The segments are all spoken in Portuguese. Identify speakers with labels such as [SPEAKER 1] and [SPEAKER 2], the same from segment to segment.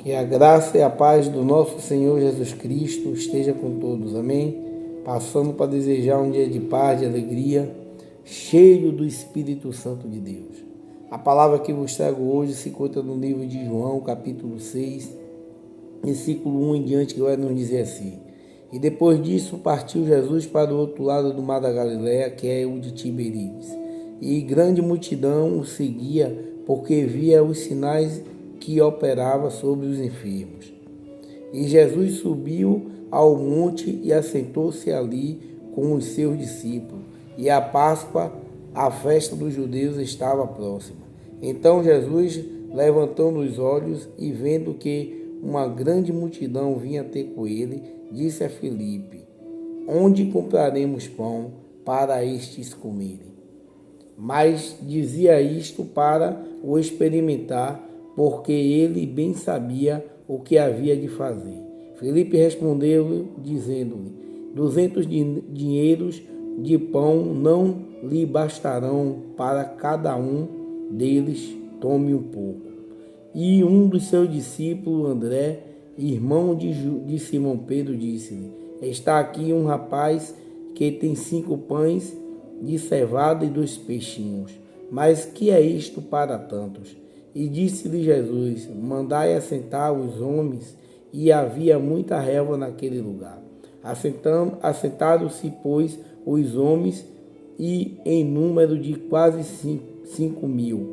[SPEAKER 1] Que a graça e a paz do nosso Senhor Jesus Cristo esteja com todos, amém? Passando para desejar um dia de paz, de alegria, cheio do Espírito Santo de Deus. A palavra que vos trago hoje se encontra no livro de João, capítulo 6, versículo 1 em diante, que vai nos dizer assim: E depois disso partiu Jesus para o outro lado do mar da Galileia, que é o de Tiberíades. E grande multidão o seguia, porque via os sinais que operava sobre os enfermos. E Jesus subiu ao monte e assentou-se ali com os seus discípulos. E a Páscoa, a festa dos judeus, estava próxima. Então Jesus, levantando os olhos e vendo que uma grande multidão vinha ter com ele, disse a Filipe: Onde compraremos pão para estes comerem? Mas dizia isto para o experimentar, porque ele bem sabia o que havia de fazer. Filipe respondeu, dizendo-lhe: 200 dinheiros de pão não lhe bastarão para cada um deles tome um pouco. E um dos seus discípulos, André, irmão de Simão Pedro, disse-lhe: Está aqui um rapaz que tem 5 pães de cevada e 2 peixinhos. Mas que é isto para tantos? E disse-lhe Jesus: Mandai assentar os homens. E havia muita relva naquele lugar. Assentaram-se, pois, os homens, e em número de quase 5.000.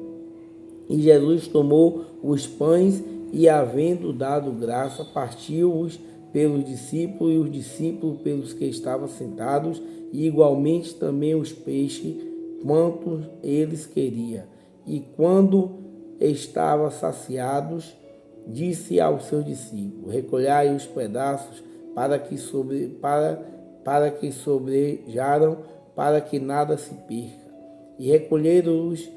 [SPEAKER 1] E Jesus tomou os pães e, havendo dado graça, partiu-os pelos discípulos, e os discípulos pelos que estavam sentados, e igualmente também os peixes, quantos eles queriam. E quando estavam saciados, disse aos seus discípulos: Recolhai os pedaços para que sobrejaram, para que nada se perca. E recolheram-os,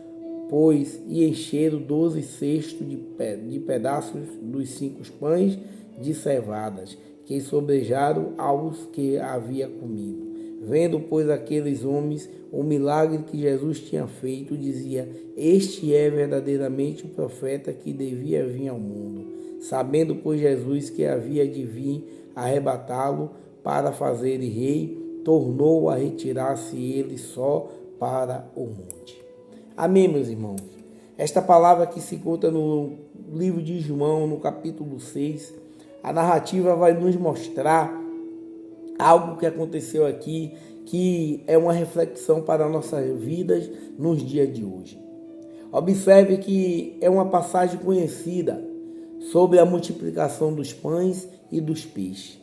[SPEAKER 1] pois, e encheram 12 cestos de pedaços dos 5 pães de cevadas, que sobrejaram aos que havia comido. Vendo, pois, aqueles homens o milagre que Jesus tinha feito, dizia: Este é verdadeiramente o profeta que devia vir ao mundo. Sabendo, pois, Jesus que havia de vir arrebatá-lo para fazer rei, tornou a retirar-se ele só para o monte. Amém, meus irmãos? Esta palavra que se encontra no livro de João, no capítulo 6, a narrativa vai nos mostrar algo que aconteceu aqui, que é uma reflexão para nossas vidas nos dias de hoje. Observe que é uma passagem conhecida sobre a multiplicação dos pães e dos peixes.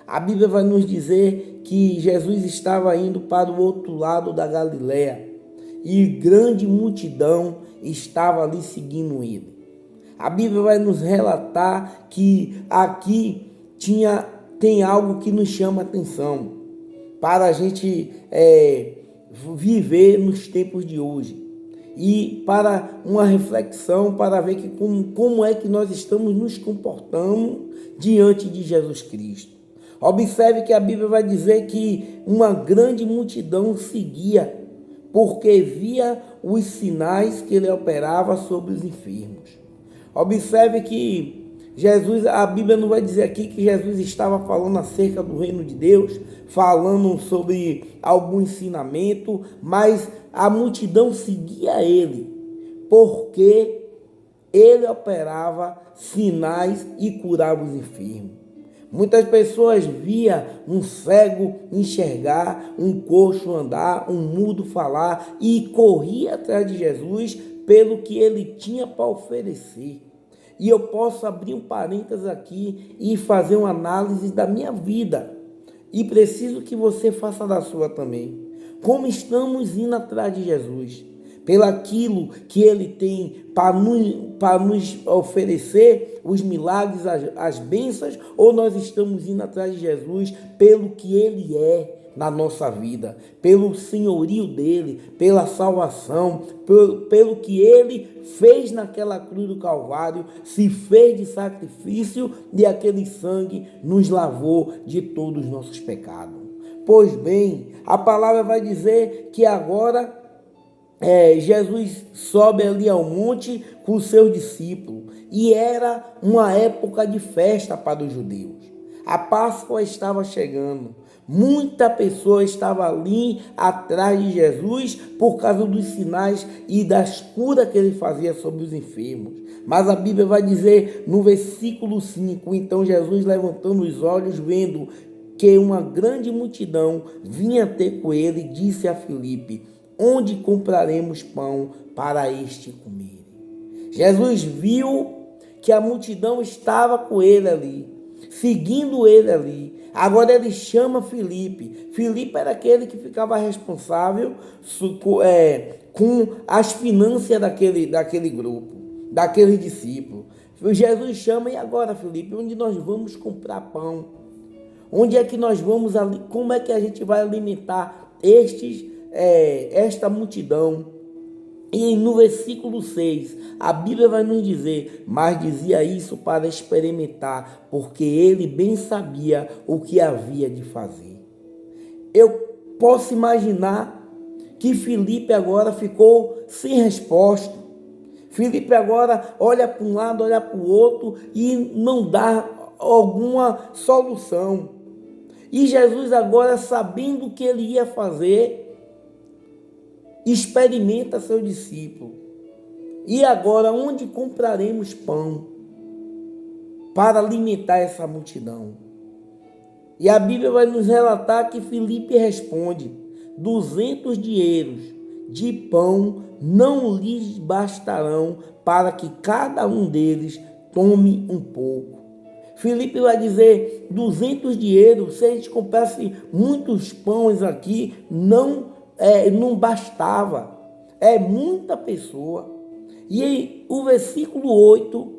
[SPEAKER 1] A Bíblia vai nos dizer que Jesus estava indo para o outro lado da Galileia e grande multidão estava ali seguindo ele. A Bíblia vai nos relatar que aqui tem algo que nos chama a atenção para a gente viver nos tempos de hoje e para uma reflexão, para ver que como é que nós estamos nos comportando diante de Jesus Cristo. Observe que a Bíblia vai dizer que uma grande multidão seguia, porque via os sinais que ele operava sobre os enfermos. Observe que Jesus, a Bíblia não vai dizer aqui que Jesus estava falando acerca do reino de Deus, falando sobre algum ensinamento, mas a multidão seguia ele, porque ele operava sinais e curava os enfermos. Muitas pessoas via um cego enxergar, um coxo andar, um mudo falar e corria atrás de Jesus pelo que ele tinha para oferecer. E eu posso abrir um parênteses aqui e fazer uma análise da minha vida. E preciso que você faça da sua também. Como estamos indo atrás de Jesus? Pelaquilo que ele tem para nos oferecer os milagres, as bênçãos, ou nós estamos indo atrás de Jesus pelo que ele é na nossa vida, pelo senhorio dele, pela salvação, pelo que ele fez naquela cruz do Calvário, se fez de sacrifício e aquele sangue nos lavou de todos os nossos pecados. Pois bem, a palavra vai dizer que agora Jesus sobe ali ao monte com os seus discípulos e era uma época de festa para os judeus. A Páscoa estava chegando. Muita pessoa estava ali atrás de Jesus por causa dos sinais e das curas que ele fazia sobre os enfermos. Mas a Bíblia vai dizer no versículo 5, então Jesus, levantando os olhos, vendo que uma grande multidão vinha ter com ele, disse a Filipe: onde compraremos pão para este comer? Jesus viu que a multidão estava com ele ali, seguindo ele ali. Agora ele chama Filipe. Filipe era aquele que ficava responsável com as finanças daquele grupo, daquele discípulo. Jesus chama: e agora, Filipe, onde nós vamos comprar pão? Onde é que nós vamos ali? Como é que a gente vai alimentar esta multidão? E no versículo 6, a Bíblia vai nos dizer: mas dizia isso para experimentar, porque ele bem sabia o que havia de fazer. Eu posso imaginar que Filipe agora ficou sem resposta. Filipe agora olha para um lado, olha para o outro e não dá alguma solução. E Jesus agora, sabendo o que ele ia fazer, experimenta seu discípulo. E agora, onde compraremos pão para alimentar essa multidão? E a Bíblia vai nos relatar que Filipe responde: 200 dinheiros de pão não lhes bastarão para que cada um deles tome um pouco. Filipe vai dizer: 200 dinheiros, se a gente comprasse muitos pães aqui, não bastava. É muita pessoa. E aí, o versículo 8,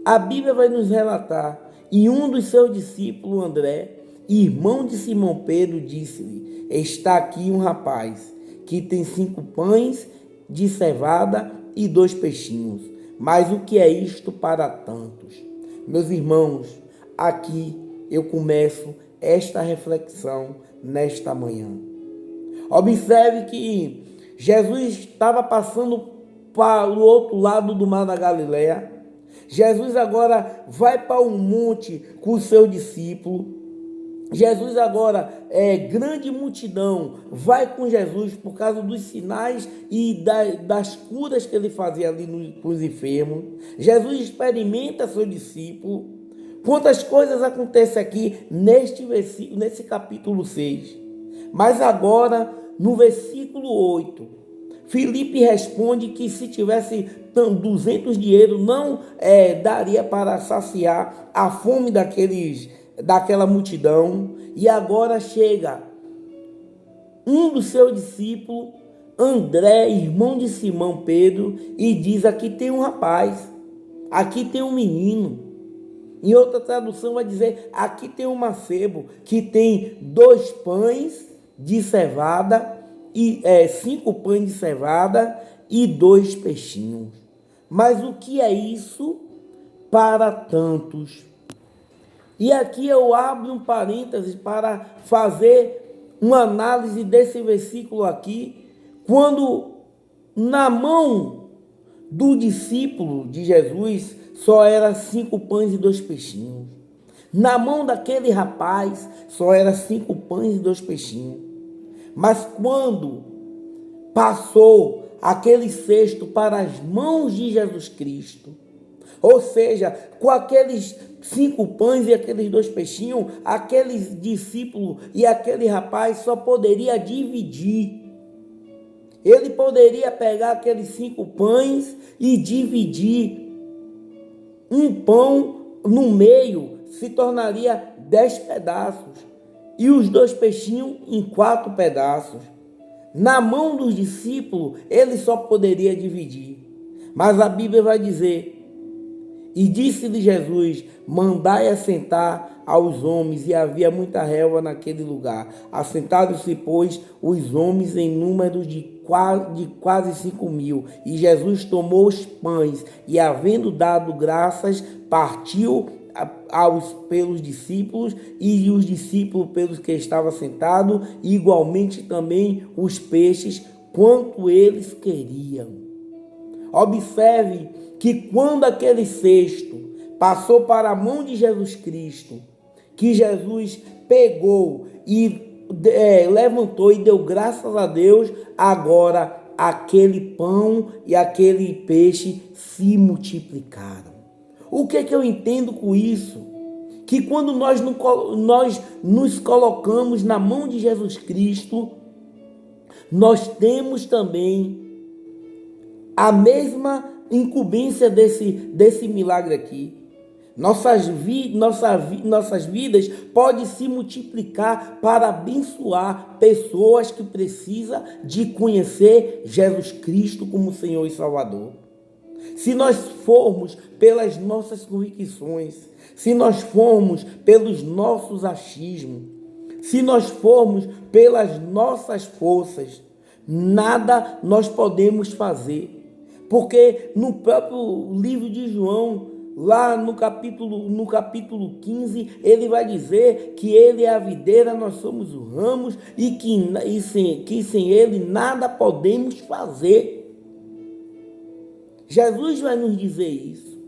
[SPEAKER 1] a Bíblia vai nos relatar: e um dos seus discípulos, André, irmão de Simão Pedro, disse-lhe: está aqui um rapaz que tem 5 pães de cevada e 2 peixinhos. Mas o que é isto para tantos? Meus irmãos, aqui eu começo esta reflexão nesta manhã. Observe que Jesus estava passando para o outro lado do mar da Galileia. Jesus agora vai para um monte com o seu discípulo. Jesus agora, grande multidão, vai com Jesus por causa dos sinais e das curas que ele fazia ali com os enfermos. Jesus experimenta seu discípulo. Quantas coisas acontecem aqui nesse capítulo 6. Mas agora, no versículo 8, Filipe responde que se tivesse 200 dinheiros, não daria para saciar a fome daquela multidão. E agora chega um dos seus discípulos, André, irmão de Simão Pedro, e diz: aqui tem um rapaz, aqui tem um menino. Em outra tradução vai dizer: aqui tem um mancebo que tem 2 pães de cevada, 5 pães de cevada e 2 peixinhos. Mas o que é isso para tantos? E aqui eu abro um parêntese para fazer uma análise desse versículo aqui, quando na mão do discípulo de Jesus só era 5 pães e 2 peixinhos. Na mão daquele rapaz só era 5 pães e 2 peixinhos. Mas quando passou aquele cesto para as mãos de Jesus Cristo, ou seja, com aqueles 5 pães e aqueles 2 peixinhos, aquele discípulo e aquele rapaz só poderia dividir. Ele poderia pegar aqueles 5 pães e dividir. Um pão no meio se tornaria 10 pedaços. E os 2 peixinhos em 4 pedaços. Na mão dos discípulos, ele só poderia dividir. Mas a Bíblia vai dizer: e disse-lhe Jesus: mandai assentar aos homens. E havia muita relva naquele lugar. Assentados-se, pois, os homens em número de quase 5.000. E Jesus tomou os pães e, havendo dado graças, partiu pelos discípulos, e os discípulos pelos que estavam sentados, e igualmente também os peixes, quanto eles queriam. Observe que quando aquele cesto passou para a mão de Jesus Cristo, que Jesus pegou e levantou e deu graças a Deus, agora aquele pão e aquele peixe se multiplicaram. O que é que eu entendo com isso? Que quando nós nos colocamos na mão de Jesus Cristo, nós temos também a mesma incumbência desse milagre aqui. Nossas vidas podem se multiplicar para abençoar pessoas que precisam de conhecer Jesus Cristo como Senhor e Salvador. Se nós formos pelas nossas convicções, se nós formos pelos nossos achismos, se nós formos pelas nossas forças, nada nós podemos fazer. Porque no próprio livro de João, lá no capítulo 15, ele vai dizer que ele é a videira, nós somos os ramos e que sem ele nada podemos fazer. Jesus vai nos dizer isso.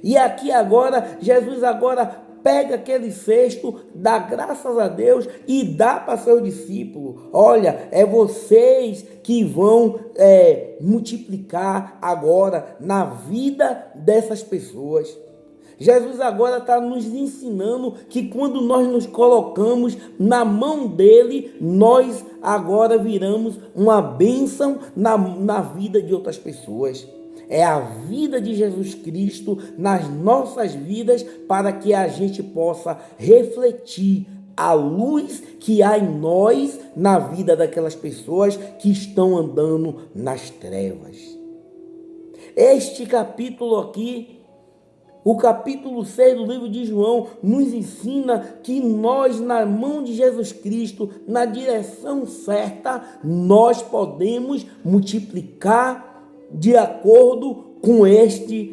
[SPEAKER 1] E aqui agora, Jesus agora pega aquele cesto, dá graças a Deus e dá para seus discípulos. Olha, é vocês que vão multiplicar agora na vida dessas pessoas. Jesus agora está nos ensinando que quando nós nos colocamos na mão dele, nós agora viramos uma bênção na vida de outras pessoas. É a vida de Jesus Cristo nas nossas vidas para que a gente possa refletir a luz que há em nós na vida daquelas pessoas que estão andando nas trevas. Este capítulo aqui, o capítulo 6 do livro de João, nos ensina que nós, na mão de Jesus Cristo, na direção certa, nós podemos multiplicar de acordo com estes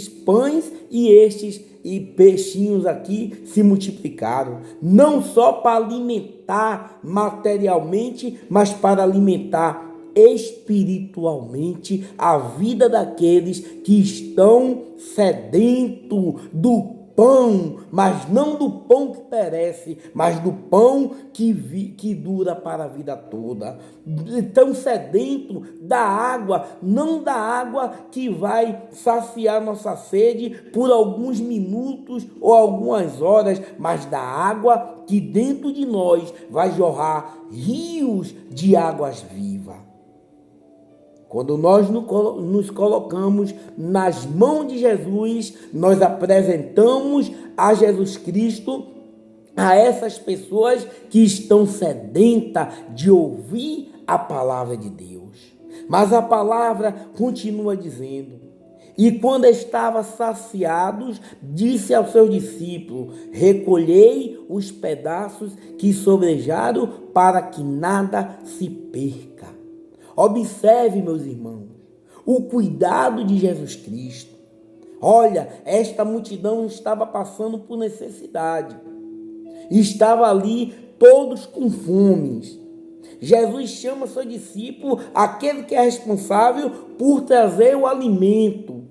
[SPEAKER 1] pães e peixinhos aqui se multiplicaram, não só para alimentar materialmente, mas para alimentar espiritualmente a vida daqueles que estão sedentos do pão, mas não do pão que perece, mas do pão que dura para a vida toda. Tão sedento da água, não da água que vai saciar nossa sede por alguns minutos ou algumas horas, mas da água que dentro de nós vai jorrar rios de águas vivas. Quando nós nos colocamos nas mãos de Jesus, nós apresentamos a Jesus Cristo a essas pessoas que estão sedentas de ouvir a palavra de Deus. Mas a palavra continua dizendo: e quando estava saciados, disse aos seus discípulos: recolhei os pedaços que sobrejaram para que nada se perca. Observe, meus irmãos, o cuidado de Jesus Cristo. Olha, esta multidão estava passando por necessidade. Estava ali todos com fome. Jesus chama seu discípulo, aquele que é responsável por trazer o alimento.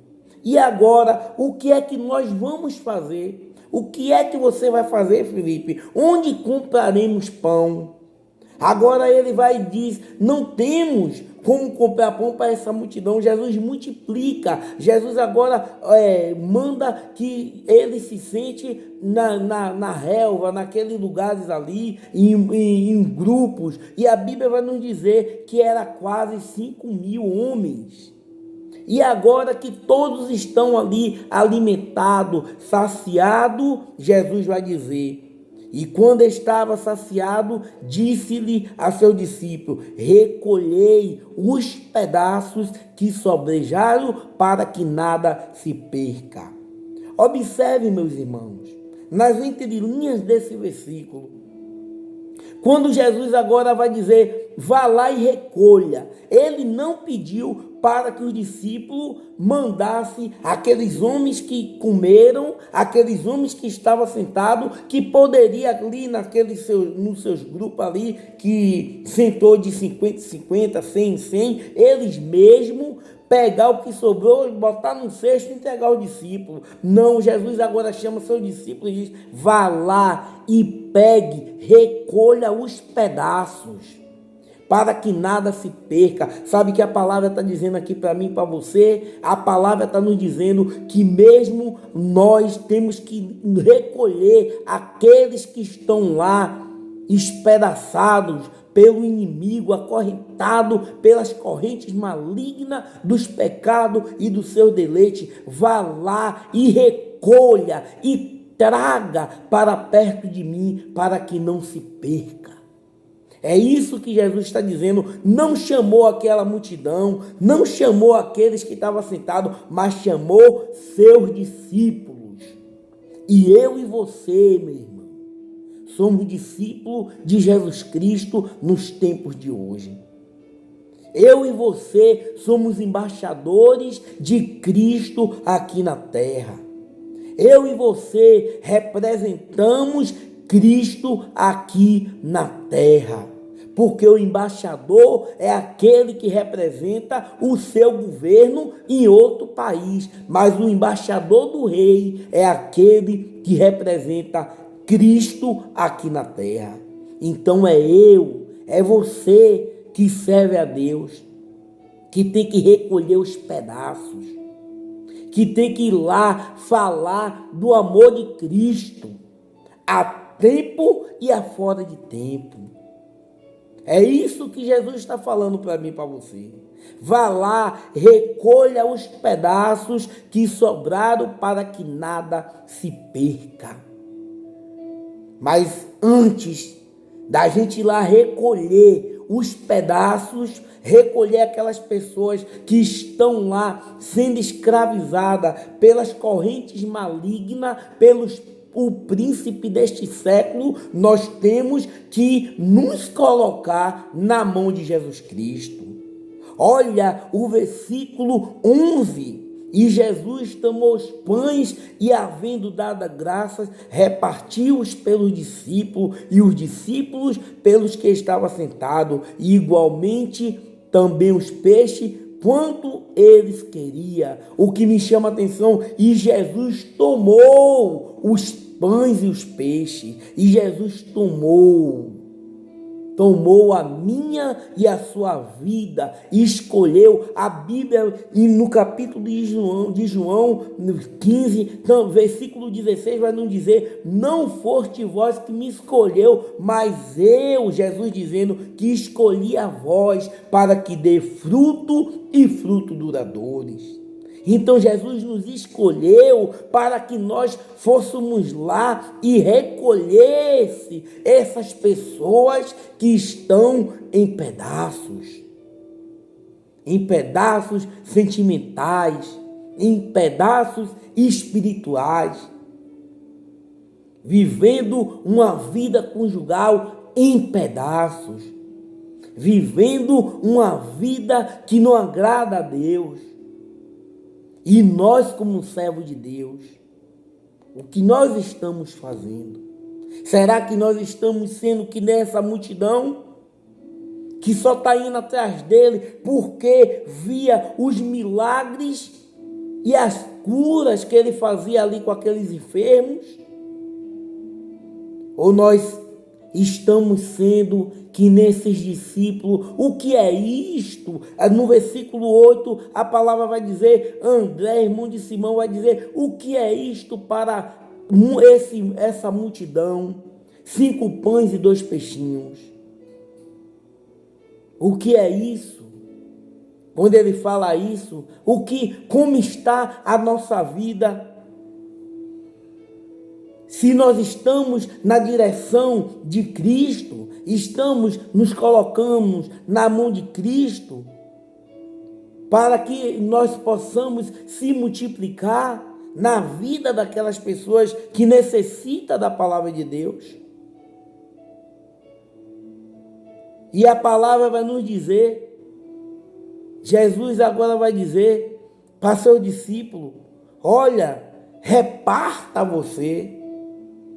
[SPEAKER 1] E agora, o que é que nós vamos fazer? O que é que você vai fazer, Felipe? Onde compraremos pão? Agora ele vai e diz: não temos como comprar pão para essa multidão. Jesus multiplica. Jesus agora manda que ele se sente na relva, naqueles lugares ali, em grupos. E a Bíblia vai nos dizer que era quase 5.000 homens. E agora que todos estão ali alimentados, saciados, Jesus vai dizer: e quando estava saciado, disse-lhe a seu discípulo: recolhei os pedaços que sobrejaram para que nada se perca. Observe, meus irmãos, nas entrelinhas desse versículo, quando Jesus agora vai dizer: vá lá e recolha, ele não pediu para que os discípulos mandassem aqueles homens que comeram, aqueles homens que estavam sentados, que poderia ali nos seus grupos ali, que sentou de 50 em 50, 100 em 100, eles mesmos pegar o que sobrou, botar num cesto e entregar ao discípulo. Não, Jesus agora chama seu discípulo e diz: vá lá e pegue, recolha os pedaços, para que nada se perca. Sabe que a palavra está dizendo aqui para mim e para você? A palavra está nos dizendo que mesmo nós temos que recolher aqueles que estão lá espedaçados pelo inimigo, acorrentado pelas correntes malignas dos pecados e do seu deleite. Vá lá e recolha e traga para perto de mim, para que não se perca. É isso que Jesus está dizendo. Não chamou aquela multidão, não chamou aqueles que estavam sentados, mas chamou seus discípulos. E eu e você, meu irmão, somos discípulos de Jesus Cristo nos tempos de hoje. Eu e você somos embaixadores de Cristo aqui na terra. Eu e você representamos Cristo aqui na terra. Porque o embaixador é aquele que representa o seu governo em outro país. Mas o embaixador do rei é aquele que representa Cristo aqui na terra. Então é você que serve a Deus, que tem que recolher os pedaços, que tem que ir lá falar do amor de Cristo, a tempo e a fora de tempo. É isso que Jesus está falando para mim e para você. Vá lá, recolha os pedaços que sobraram para que nada se perca. Mas antes da gente ir lá recolher os pedaços, recolher aquelas pessoas que estão lá sendo escravizadas pelas correntes malignas, o príncipe deste século, nós temos que nos colocar na mão de Jesus Cristo. Olha o versículo 11. E Jesus tomou os pães e, havendo dado graças, repartiu-os pelos discípulos e os discípulos pelos que estavam sentados, e igualmente também os peixes, quanto eles queriam. O que me chama a atenção, e Jesus tomou os pães e os peixes, e Jesus tomou a minha e a sua vida, e escolheu. A Bíblia, no capítulo de João 15, versículo 16, vai nos dizer: não foste vós que me escolheu, mas eu, Jesus dizendo, que escolhi a vós, para que dê fruto e fruto duradouros. Então Jesus nos escolheu para que nós fôssemos lá e recolhesse essas pessoas que estão em pedaços sentimentais, em pedaços espirituais, vivendo uma vida conjugal em pedaços, vivendo uma vida que não agrada a Deus. E nós, como servos de Deus, o que nós estamos fazendo? Será que nós estamos sendo que nessa multidão que só está indo atrás dele porque via os milagres e as curas que ele fazia ali com aqueles enfermos? Ou nós estamos sendo que nesses discípulos? O que é isto? No versículo 8, a palavra vai dizer, André, irmão de Simão, vai dizer: o que é isto para essa multidão? 5 pães e 2 peixinhos. O que é isso? Quando ele fala isso, como está a nossa vida? Se nós estamos na direção de Cristo, nos colocamos na mão de Cristo, para que nós possamos se multiplicar na vida daquelas pessoas que necessitam da palavra de Deus. E a palavra vai nos dizer, Jesus agora vai dizer para seu discípulo: olha, reparta você.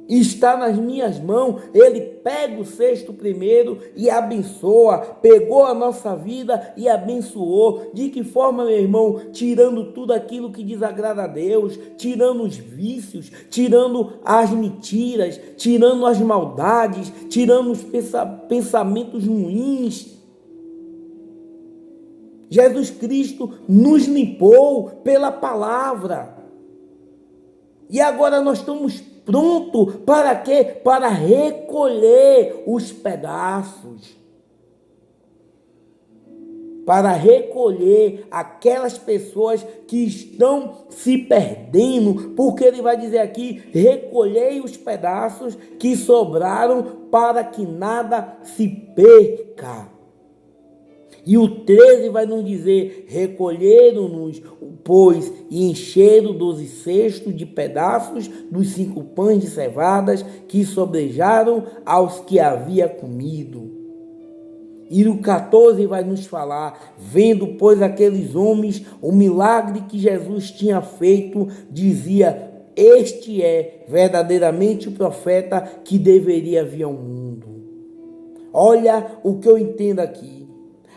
[SPEAKER 1] está nas minhas mãos. Ele pega o cesto primeiro e abençoa, pegou a nossa vida e abençoou. De que forma, meu irmão? Tirando tudo aquilo que desagrada a Deus, tirando os vícios, tirando as mentiras, tirando as maldades, tirando os pensamentos ruins. Jesus Cristo nos limpou pela palavra. E agora nós estamos prontos para quê? Para recolher os pedaços. Para recolher aquelas pessoas que estão se perdendo. Porque ele vai dizer aqui: recolhei os pedaços que sobraram para que nada se perca. E o 13 vai nos dizer: recolheram-nos, pois, e encheram 12 cestos de pedaços dos 5 pães de cevadas que sobrejaram aos que havia comido. E o 14 vai nos falar: vendo, pois, aqueles homens o milagre que Jesus tinha feito, dizia: este é verdadeiramente o profeta que deveria vir ao mundo. Olha o que eu entendo aqui.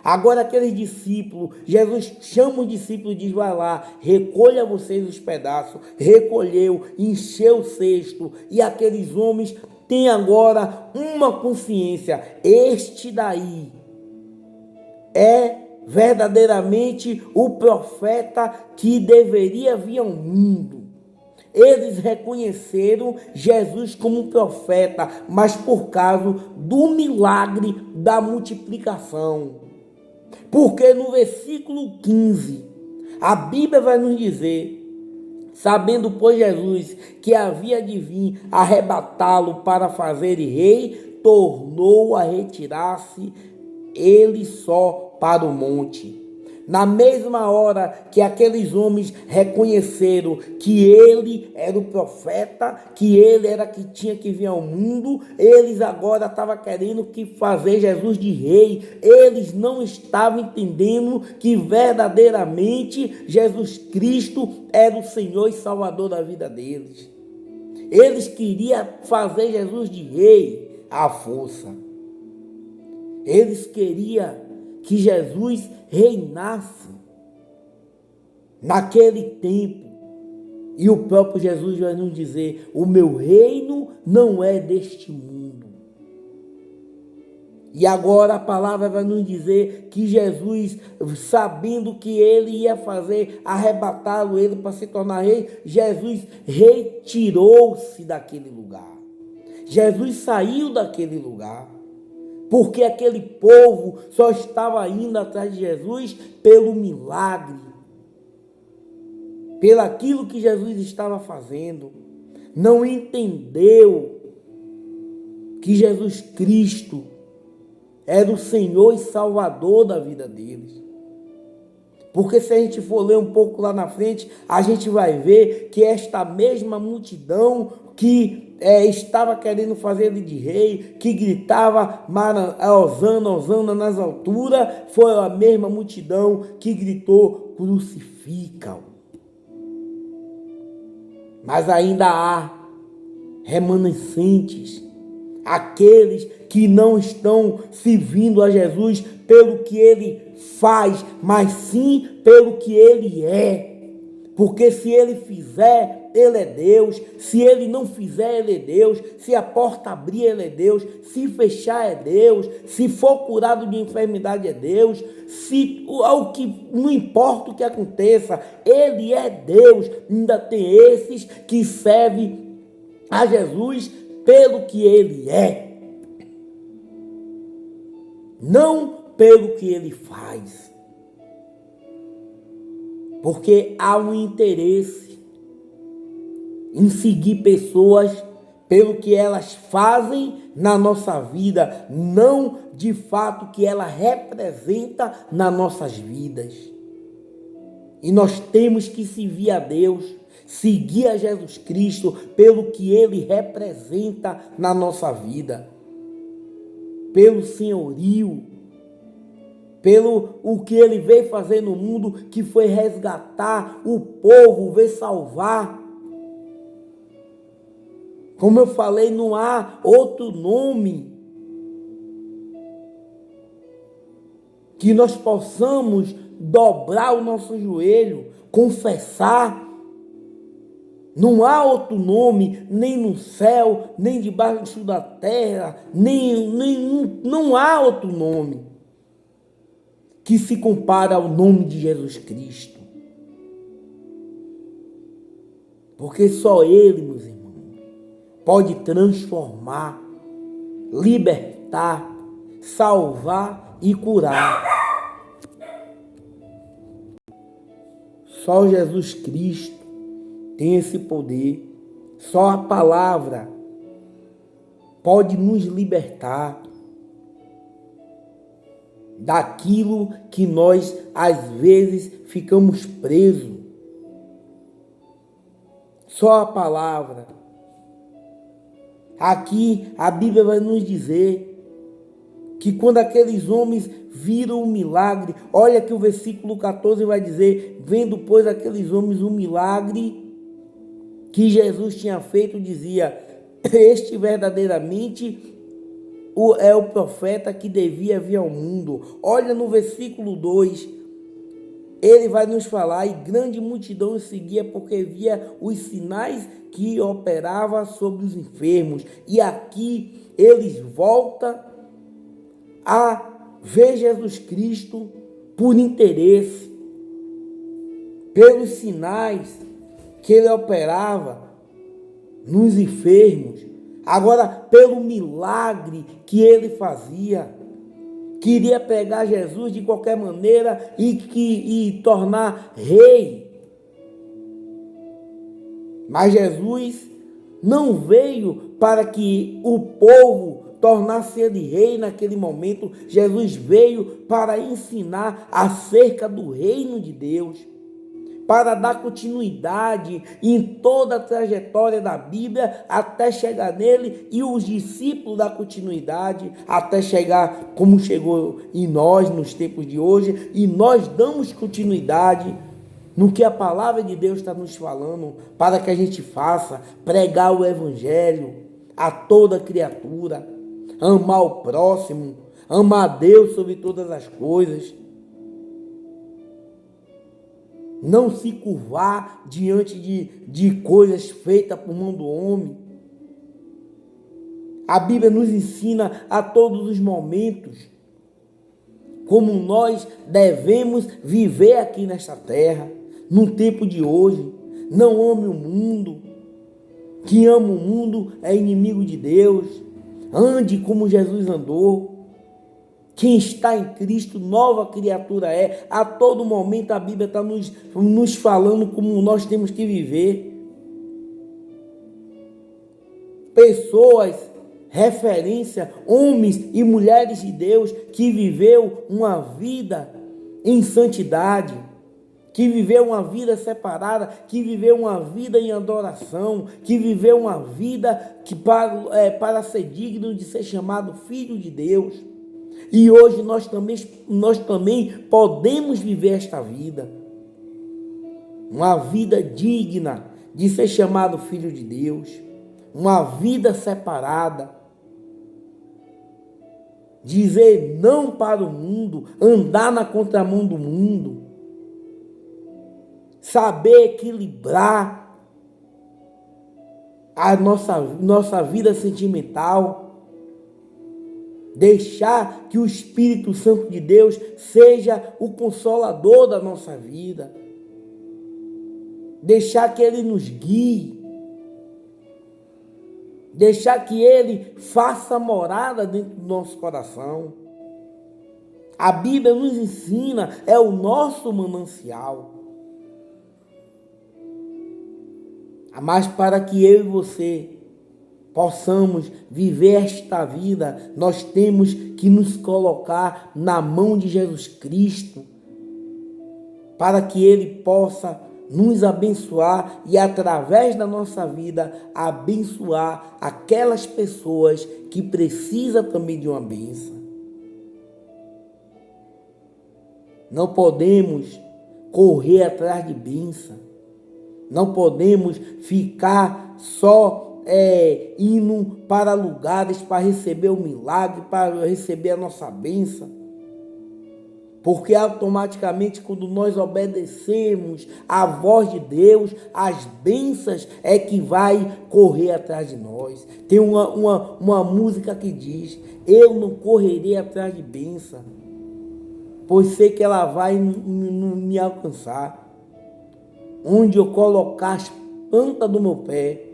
[SPEAKER 1] Agora aqueles discípulos, Jesus chama os discípulos e diz: vai lá, recolha vocês os pedaços. Recolheu, encheu o cesto, e aqueles homens têm agora uma consciência: este daí é verdadeiramente o profeta que deveria vir ao mundo. Eles reconheceram Jesus como profeta, mas por causa do milagre da multiplicação. Porque no versículo 15, a Bíblia vai nos dizer: sabendo, pois, Jesus que havia de vir arrebatá-lo para fazer rei, tornou a retirar-se ele só para o monte. Na mesma hora que aqueles homens reconheceram que ele era o profeta, que ele era que tinha que vir ao mundo, eles agora estavam querendo que fazer Jesus de rei. Eles não estavam entendendo que verdadeiramente Jesus Cristo era o Senhor e Salvador da vida deles. Eles queriam fazer Jesus de rei à força. Eles queriam que Jesus reinasse naquele tempo. E o próprio Jesus vai nos dizer: o meu reino não é deste mundo. E agora a palavra vai nos dizer que Jesus, sabendo que ele ia fazer, arrebatá-lo ele para se tornar rei, Jesus retirou-se daquele lugar. Jesus saiu daquele lugar. Porque aquele povo só estava indo atrás de Jesus pelo milagre, pelo aquilo que Jesus estava fazendo. Não entendeu que Jesus Cristo era o Senhor e Salvador da vida deles. Porque se a gente for ler um pouco lá na frente, a gente vai ver que esta mesma multidão que estava querendo fazer ele de rei, que gritava Hosana, Hosana nas alturas, foi a mesma multidão que gritou: crucifica-o. Mas ainda há remanescentes, aqueles que não estão servindo a Jesus pelo que ele faz, mas sim pelo que ele é. Porque se ele fizer, ele é Deus. Se ele não fizer, ele é Deus. Se a porta abrir, ele é Deus. Se fechar, é Deus. Se for curado de enfermidade, é Deus. Não importa o que aconteça, ele é Deus. Ainda tem esses que servem a Jesus pelo que ele é, não pelo que ele faz. Porque há um interesse em seguir pessoas pelo que elas fazem na nossa vida, não de fato o que ela representa nas nossas vidas. E nós temos que servir a Deus, seguir a Jesus Cristo pelo que ele representa na nossa vida, pelo senhorio, pelo o que ele veio fazer no mundo, que foi resgatar o povo, veio salvar. Como eu falei, não há outro nome que nós possamos dobrar o nosso joelho, confessar. Não há outro nome, nem no céu, nem debaixo da terra, não há outro nome que se compara ao nome de Jesus Cristo. Porque só Ele, meus irmãos, pode transformar, libertar, salvar e curar. Só Jesus Cristo tem esse poder. Só a palavra pode nos libertar daquilo que nós, às vezes, ficamos presos. Só a palavra. Aqui a Bíblia vai nos dizer que quando aqueles homens viram o milagre, olha que o versículo 14 vai dizer: vendo, pois, aqueles homens o milagre que Jesus tinha feito, dizia: este verdadeiramente é o profeta que devia vir ao mundo. Olha no versículo 2, ele vai nos falar: e grande multidão o seguia, porque via os sinais que operava sobre os enfermos. E aqui eles voltam a ver Jesus Cristo por interesse, pelos sinais que ele operava nos enfermos, agora pelo milagre que ele fazia. Queria pegar Jesus de qualquer maneira e tornar rei. Mas Jesus não veio para que o povo tornasse ele rei naquele momento. Jesus veio para ensinar acerca do reino de Deus, para dar continuidade em toda a trajetória da Bíblia até chegar nele, e os discípulos dar continuidade até chegar como chegou em nós nos tempos de hoje, e nós damos continuidade no que a palavra de Deus está nos falando, para que a gente faça, pregar o Evangelho a toda criatura, amar o próximo, amar a Deus sobre todas as coisas. Não se curvar diante de coisas feitas por mão do homem. A Bíblia nos ensina a todos os momentos como nós devemos viver aqui nesta terra, no tempo de hoje. Não ame o mundo. Quem ama o mundo é inimigo de Deus. Ande como Jesus andou. Quem está em Cristo, nova criatura é. A todo momento a Bíblia está nos falando como nós temos que viver. Pessoas, referência, homens e mulheres de Deus que viveu uma vida em santidade, que viveu uma vida separada, que viveu uma vida em adoração, que viveu uma vida que para ser digno de ser chamado filho de Deus. E hoje nós também podemos viver esta vida. Uma vida digna de ser chamado filho de Deus. Uma vida separada. Dizer não para o mundo, andar na contramão do mundo. Saber equilibrar a nossa vida sentimental. Deixar que o Espírito Santo de Deus seja o consolador da nossa vida. Deixar que Ele nos guie. Deixar que Ele faça morada dentro do nosso coração. A Bíblia nos ensina, é o nosso manancial. Mas para que eu e você possamos viver esta vida, nós temos que nos colocar na mão de Jesus Cristo, para que Ele possa nos abençoar e, através da nossa vida, abençoar aquelas pessoas que precisam também de uma bênção. Não podemos correr atrás de bênção, não podemos ficar só indo para lugares para receber o milagre, para receber a nossa bênção. Porque automaticamente, quando nós obedecemos à voz de Deus, as bênçãos é que vai correr atrás de nós. Tem uma música que diz: eu não correrei atrás de bênção, pois sei que ela vai me alcançar. Onde eu colocar as plantas do meu pé,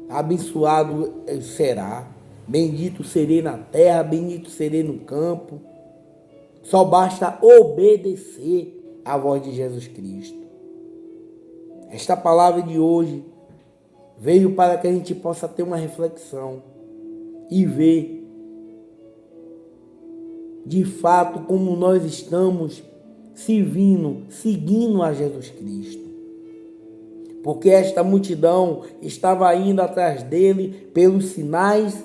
[SPEAKER 1] abençoado será. Bendito serei na terra, bendito serei no campo. Só basta obedecer à voz de Jesus Cristo. Esta palavra de hoje veio para que a gente possa ter uma reflexão e ver de fato como nós estamos seguindo a Jesus Cristo. Porque esta multidão estava indo atrás dele pelos sinais,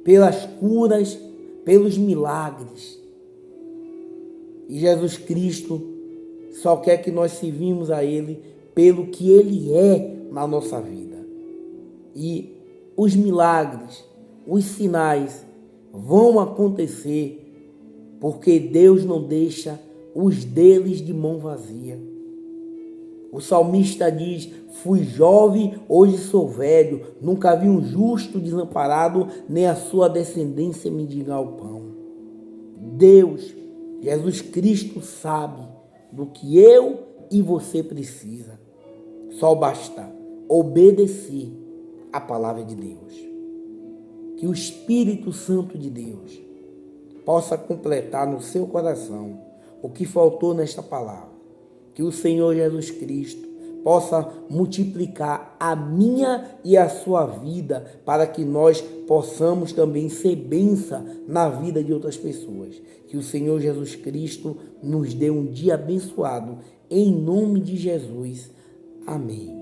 [SPEAKER 1] pelas curas, pelos milagres. E Jesus Cristo só quer que nós servimos a Ele pelo que Ele é na nossa vida. E os milagres, os sinais vão acontecer porque Deus não deixa os deles de mão vazia. O salmista diz: fui jovem, hoje sou velho, nunca vi um justo desamparado, nem a sua descendência mendigar o pão. Deus, Jesus Cristo, sabe do que eu e você precisa. Só basta obedecer a palavra de Deus. Que o Espírito Santo de Deus possa completar no seu coração o que faltou nesta palavra. Que o Senhor Jesus Cristo possa multiplicar a minha e a sua vida para que nós possamos também ser bênção na vida de outras pessoas. Que o Senhor Jesus Cristo nos dê um dia abençoado. Em nome de Jesus. Amém.